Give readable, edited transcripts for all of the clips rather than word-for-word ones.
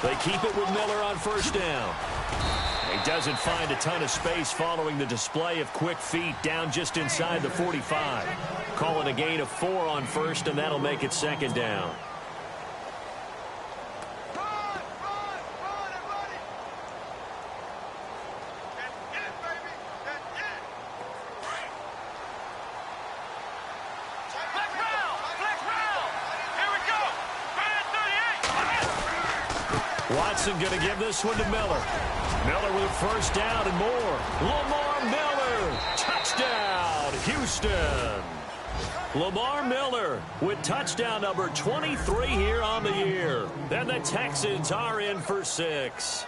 They keep it with Miller on first down. He doesn't find a ton of space following the display of quick feet down just inside the 45. Call it a gain of 4 on first, and that'll make it second down. Watson going to give this one to Miller. Miller with first down and more. Lamar Miller, touchdown, Houston. Lamar Miller with touchdown number 23 here on the year. And the Texans are in for 6.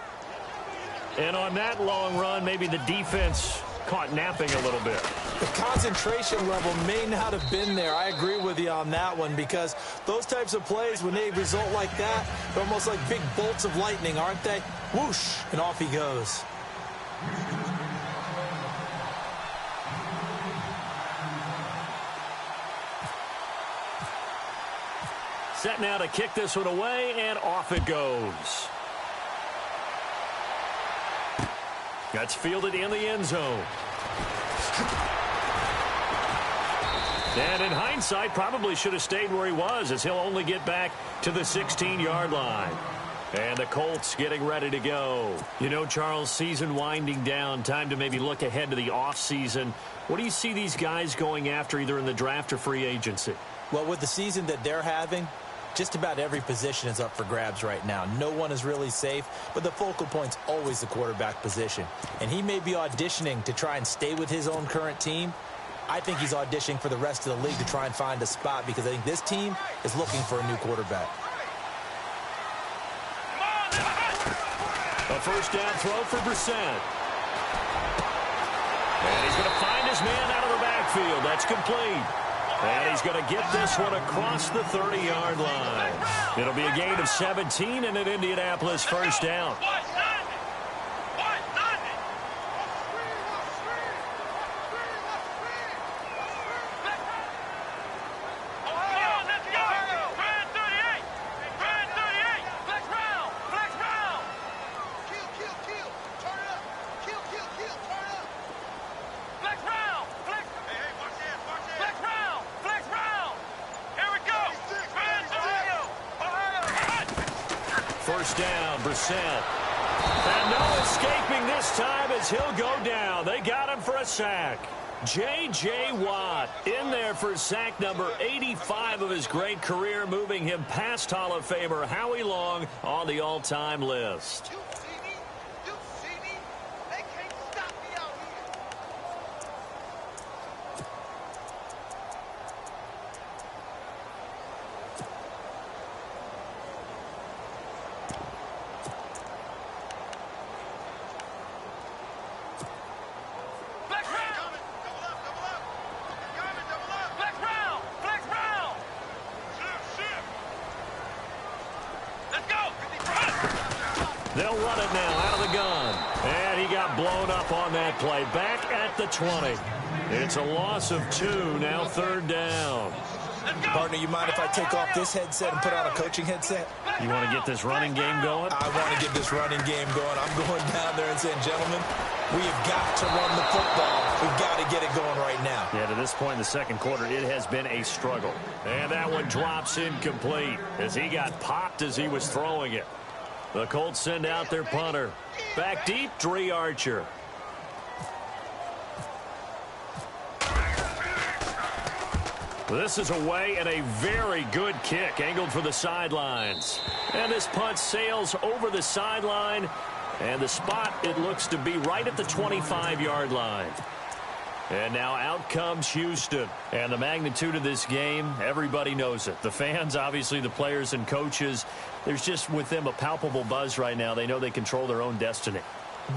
And on that long run, maybe the defense caught napping a little bit. The concentration level may not have been there. I agree with you on that one, because those types of plays, when they result like that, they're almost like big bolts of lightning, aren't they? Whoosh, and off he goes. Set now to kick this one away, and off it goes. That's fielded in the end zone. And in hindsight, probably should have stayed where he was, as he'll only get back to the 16-yard line. And the Colts getting ready to go. You know, Charles, season winding down, time to maybe look ahead to the offseason. What do you see these guys going after, either in the draft or free agency? Well, with the season that they're having, just about every position is up for grabs right now. No one is really safe, but the focal point's always the quarterback position. And he may be auditioning to try and stay with his own current team. I think he's auditioning for the rest of the league to try and find a spot, because I think this team is looking for a new quarterback. A first down throw for Brissett. And he's going to find his man out of the backfield. That's complete. And he's going to get this one across the 30-yard line. It'll be a gain of 17 and an Indianapolis first down. First down, Brissett. And no escaping this time as he'll go down. They got him for a sack. J.J. Watt in there for sack number 85 of his great career, moving him past Hall of Famer Howie Long on the all-time list. They'll run it now out of the gun. And he got blown up on that play. Back at the 20. It's a loss of 2. Now third down. Partner, you mind if I take off this headset and put on a coaching headset? You want to get this running game going? I want to get this running game going. I'm going down there and saying, gentlemen, we have got to run the football. We've got to get it going right now. Yeah, to this point in the second quarter, it has been a struggle. And that one drops incomplete as he got popped as he was throwing it. The Colts send out their punter. Back deep, Dre Archer. This is away and a very good kick, angled for the sidelines. And this punt sails over the sideline. And the spot, it looks to be right at the 25-yard line. And now out comes Houston. And the magnitude of this game, everybody knows it. The fans, obviously the players and coaches, there's just with them a palpable buzz right now. They know they control their own destiny.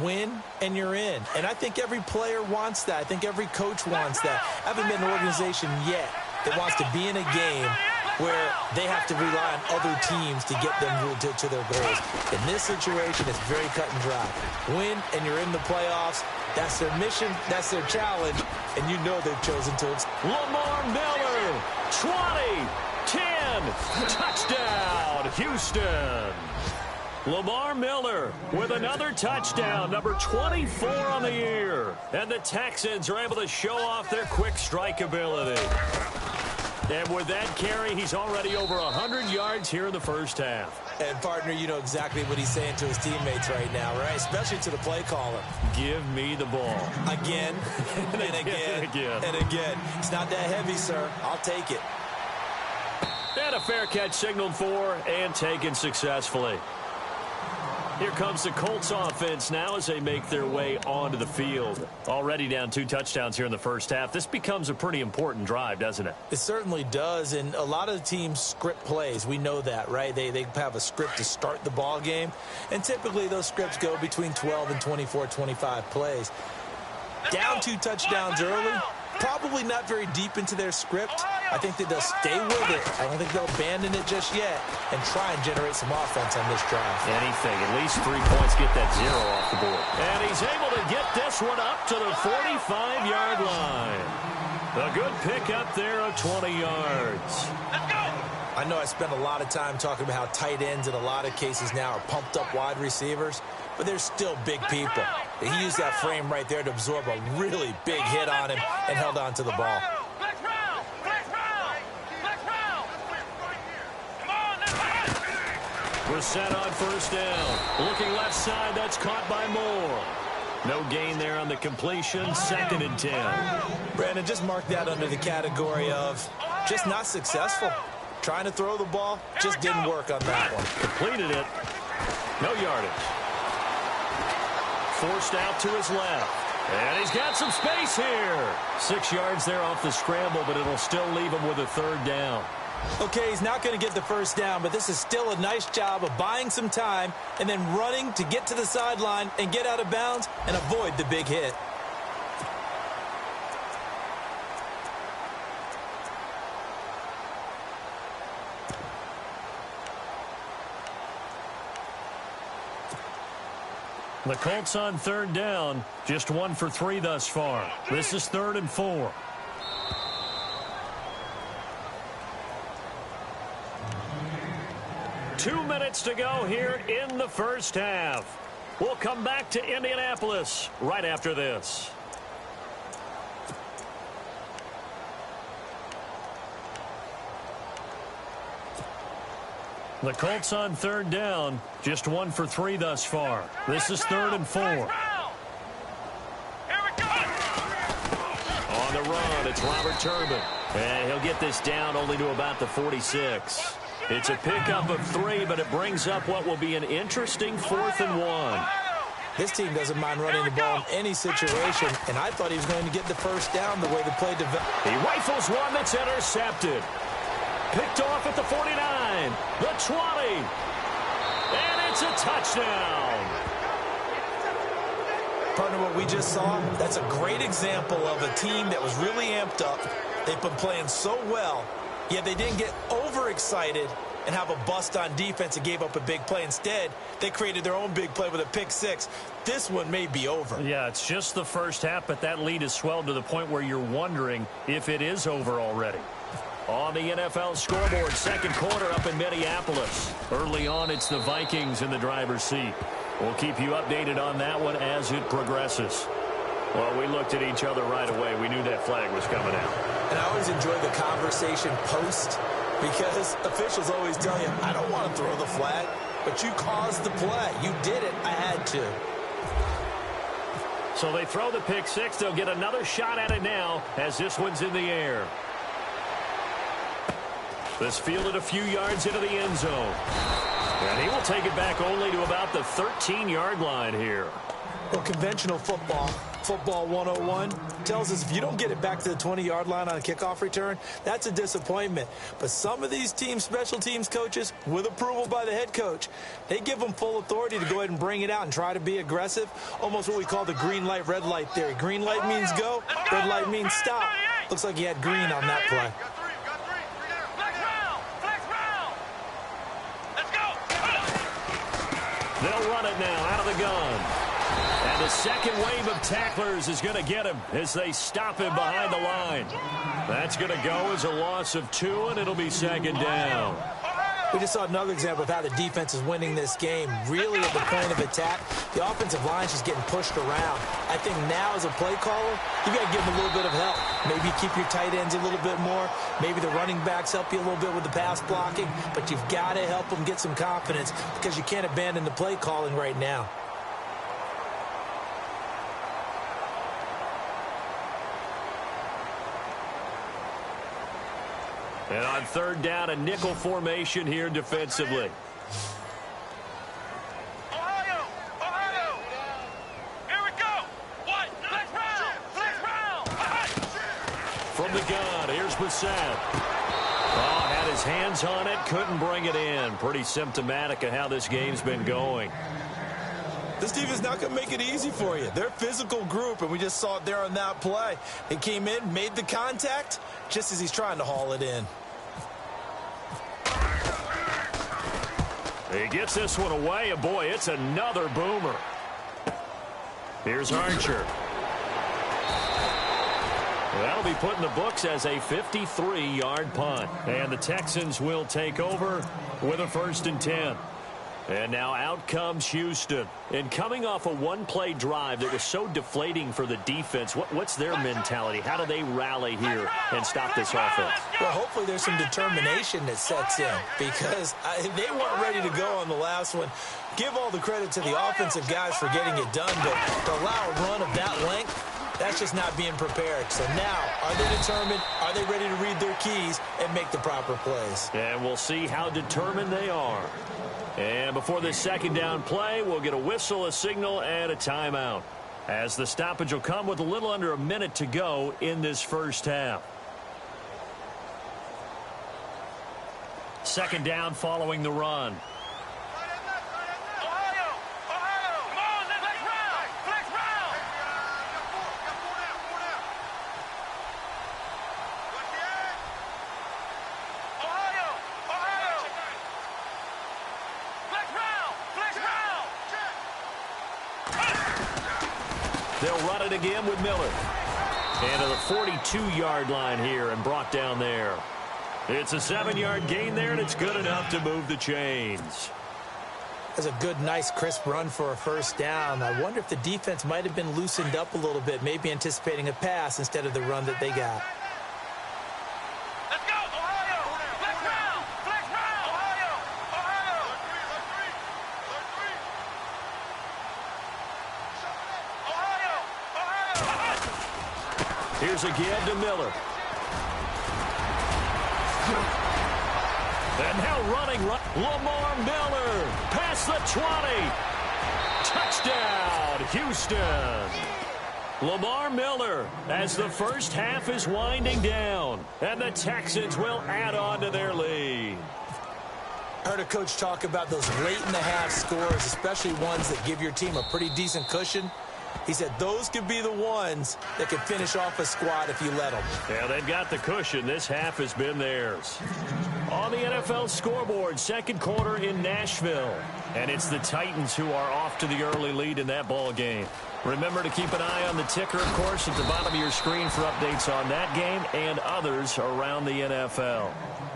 Win and you're in. And I think every player wants that. I think every coach wants that. I haven't been an organization yet that wants to be in a game where they have to rely on other teams to get them to their goals. In this situation, it's very cut and dry. Win and you're in the playoffs. That's their mission. That's their challenge. And you know they've chosen to. Lamar Miller, 20, 10, touchdown, Houston. Lamar Miller with another touchdown, number 24 on the year. And the Texans are able to show off their quick strike ability. And with that carry, he's already over 100 yards here in the first half. And, partner, you know exactly what he's saying to his teammates right now, right? Especially to the play caller. Give me the ball. Again, and again, and again. It's not that heavy, sir. I'll take it. And a fair catch signaled for and taken successfully. Here comes the Colts offense now as they make their way onto the field. Already down 2 touchdowns here in the first half. This becomes a pretty important drive, doesn't it? It certainly does, and a lot of the teams script plays. We know that, right? They have a script to start the ball game, and typically those scripts go between 12 and 24, 25 plays. Down 2 touchdowns early, probably not very deep into their script. I think that they'll stay with it. I don't think they'll abandon it just yet and try and generate some offense on this drive. Anything, at least 3 points, get that 0 off the board. And he's able to get this one up to the 45-yard line. A good pickup there of 20 yards. Let's go. I know I spent a lot of time talking about how tight ends in a lot of cases now are pumped-up wide receivers, but they're still big people. He used that frame right there to absorb a really big hit on him and held on to the ball. We're set on first down. Looking left side, that's caught by Moore. No gain there on the completion, 2nd and 10. Brandon, just mark that under the category of just not successful. Trying to throw the ball, just didn't work on that one. Completed it. No yardage. Forced out to his left. And he's got some space here. 6 yards there off the scramble, but it'll still leave him with a 3rd down. Okay, he's not going to get the first down, but this is still a nice job of buying some time and then running to get to the sideline and get out of bounds and avoid the big hit. The Colts on 3rd down, just 1 for 3 thus far. This is 3rd and 4. Two minutes to go here in the first half. We'll come back to Indianapolis right after this. The Colts on 3rd down, just 1 for 3 thus far. This is 3rd and 4. On the run, it's Robert Turbin. And he'll get this down only to about the 46. It's a pickup of 3, but it brings up what will be an interesting 4th and 1. This team doesn't mind running the ball in any situation, and I thought he was going to get the first down the way the play developed. He rifles one that's intercepted. Picked off at the 49, the 20, and it's a touchdown. Partner, what we just saw, that's a great example of a team that was really amped up. They've been playing so well, yet they didn't get overexcited and have a bust on defense and gave up a big play. Instead, they created their own big play with a pick 6. This one may be over. Yeah, it's just the first half, but that lead has swelled to the point where you're wondering if it is over already. On the NFL scoreboard, 2nd quarter up in Minneapolis. Early on, it's the Vikings in the driver's seat. We'll keep you updated on that one as it progresses. Well, we looked at each other right away. We knew that flag was coming out. And I always enjoy the conversation post because officials always tell you, I don't want to throw the flag, but you caused the play. You did it. I had to. So they throw the pick 6. They'll get another shot at it now as this one's in the air. This fielded a few yards into the end zone. And he will take it back only to about the 13-yard line here. Well, conventional football 101, tells us if you don't get it back to the 20-yard line on a kickoff return, that's a disappointment. But some of these teams, special teams coaches, with approval by the head coach, they give them full authority to go ahead and bring it out and try to be aggressive, almost what we call the green light, red light theory. Green light means go, red light means stop. Looks like he had green on that play. They'll run it now out of the gun. And the second wave of tacklers is going to get him as they stop him behind the line. That's going to go as a loss of 2, and it'll be 2nd down. We just saw another example of how the defense is winning this game. Really at the point of attack, the offensive line is just getting pushed around. I think now as a play caller, you got to give them a little bit of help. Maybe keep your tight ends a little bit more. Maybe the running backs help you a little bit with the pass blocking. But you've got to help them get some confidence because you can't abandon the play calling right now. And on third down, a nickel formation here defensively. Ohio! Here we go! What? Flex round! From the gun, here's Bissett. Oh, had his hands on it, couldn't bring it in. Pretty symptomatic of how this game's been going. This defense not going to make it easy for you. They're a physical group, and we just saw it there on that play. They came in, made the contact, just as he's trying to haul it in. He gets this one away, and boy, it's another boomer. Here's Archer. That'll be put in the books as a 53-yard punt. And the Texans will take over with a 1st and 10. And now out comes Houston. And coming off a one-play drive that was so deflating for the defense, what's their mentality? How do they rally here and stop this offense? Well, hopefully there's some determination that sets in because they weren't ready to go on the last one. Give all the credit to the offensive guys for getting it done, but to allow a run of that length, that's just not being prepared. So now, are they determined? Are they ready to read their keys and make the proper plays? And we'll see how determined they are. And before this second down play, we'll get a whistle, a signal, and a timeout. As the stoppage will come with a little under a minute to go in this first half. Second down following the run. They'll run it again with Miller. And to the 42-yard line here and brought down there. It's a 7-yard gain there, and it's good enough to move the chains. That's a good, nice, crisp run for a first down. I wonder if the defense might have been loosened up a little bit, maybe anticipating a pass instead of the run that they got. Let's go, Ohio! Flex round! Flex round! Ohio! Here's again to Miller. And now running, Lamar Miller, past the 20. Touchdown, Houston. Lamar Miller, as the first half is winding down, and the Texans will add on to their lead. I heard a coach talk about those late-in-the-half scores, especially ones that give your team a pretty decent cushion. He said those could be the ones that could finish off a squad if you let them. Yeah, they've got the cushion. This half has been theirs. On the NFL scoreboard, second quarter in Nashville. And it's the Titans who are off to the early lead in that ball game. Remember to keep an eye on the ticker, of course, at the bottom of your screen for updates on that game and others around the NFL.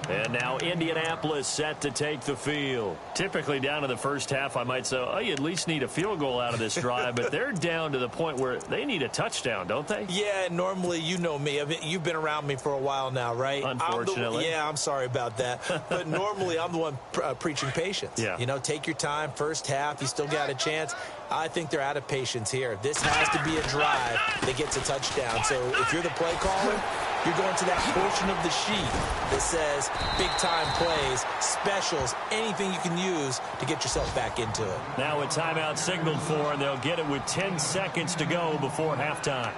And now Indianapolis set to take the field. Typically down to the first half, I might say, oh, you at least need a field goal out of this drive. But they're down to the point where they need a touchdown, don't they? Yeah, normally, you know me. You've been around me for a while now, right? Unfortunately. I'm sorry about that. But normally, I'm the one preaching patience. Yeah. You know, take your time. First half, you still got a chance. I think they're out of patience here. This has to be a drive that gets a touchdown. So if you're the play caller, you're going to that portion of the sheet that says big-time plays, specials, anything you can use to get yourself back into it. Now a timeout signaled for, and they'll get it with 10 seconds to go before halftime.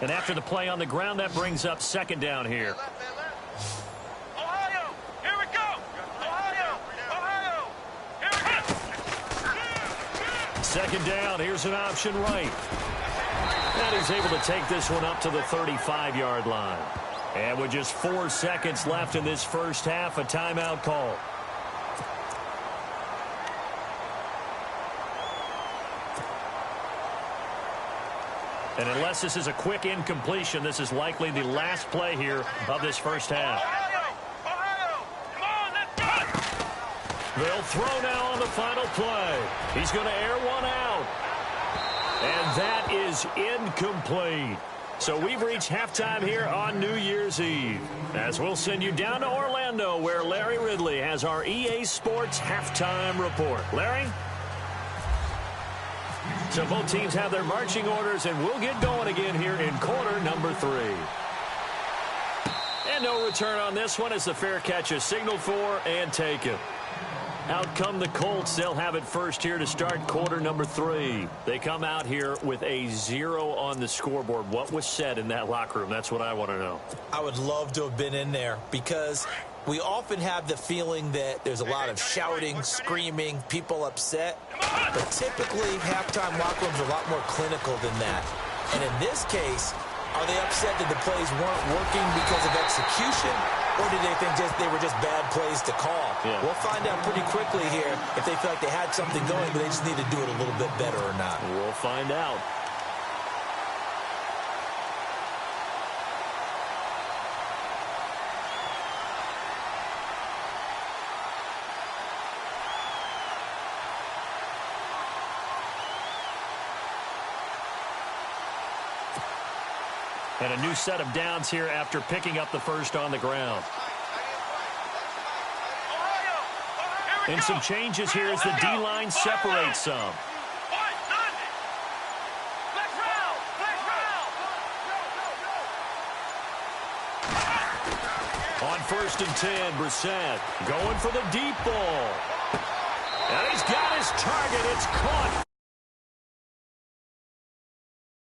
And after the play on the ground, that brings up second down here. Ohio! Here we go! Ohio! Here we go! Second down, here's an option right. And he's able to take this one up to the 35-yard line. And with just 4 seconds left in this first half, a timeout call. And And unless this is a quick incompletion, this is likely the last play here of this first half. They'll throw now on the final play. He's going to air one out. And that is incomplete. So we've reached halftime here on New Year's Eve, as we'll send you down to Orlando, where Larry Ridley has our EA Sports halftime report. Larry? So both teams have their marching orders, and we'll get going again here in quarter number 3. And no return on this one as the fair catch is signaled for and taken. Out come the Colts. They'll have it first here to start quarter number 3. They come out here with a 0 on the scoreboard. What was said in that locker room? That's what I want to know. I would love to have been in there because we often have the feeling that there's a lot of shouting, screaming, people upset. But typically, halftime locker rooms are a lot more clinical than that. And in this case, are they upset that the plays weren't working because of execution? Or do they think they were just bad plays to call? Yeah. We'll find out pretty quickly here if they feel like they had something going, but they just need to do it a little bit better or not. We'll find out. And a new set of downs here after picking up the first on the ground. And some changes here as the D-line separates some. On 1st and 10, Brissett going for the deep ball. And he's got his target. It's caught.